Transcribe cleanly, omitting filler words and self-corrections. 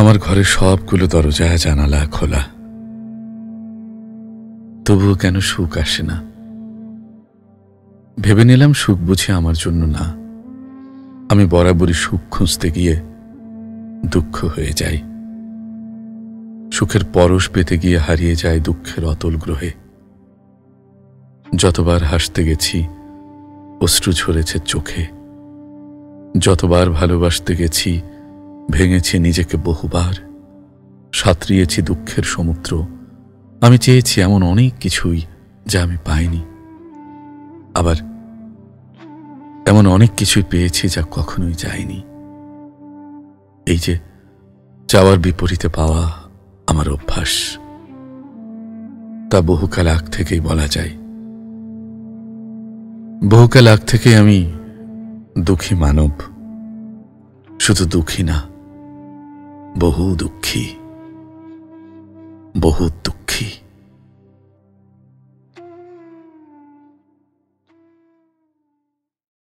আমার ঘরের সবগুলো দরজা জানালা খোলা, তবুও কেন সুখ আসে না? ভেবে নিলাম সুখ বুঝি আমার জন্য না। আমি বরাবরই সুখ খুঁজতে গিয়ে দুঃখ হয়ে যাই। সুখের পরশ পেতে গিয়ে হারিয়ে যায় দুঃখের অতল গ্রহে। যতবার হাসতে গেছি অশ্রু ঝরেছে চোখে, যতবার ভালোবাসতে গেছি ভেঙেছি নিজেকে বহুবার, সাঁতরিয়েছি দুঃখের সমুদ্র। আমি চেয়েছি এমন অনেক কিছুই যা আমি পাইনি, আবার এমন অনেক কিছুই পেয়েছি যা কখনোই যায়নি। এই যে চাওয়ার বিপরীতে পাওয়া আমার অভ্যাস, তা বহুকাল আগ থেকেই বলা যায়। বহুকাল আগ থেকে আমি দুঃখী মানব, শুধু দুঃখী না, বহু দুঃখী, বহু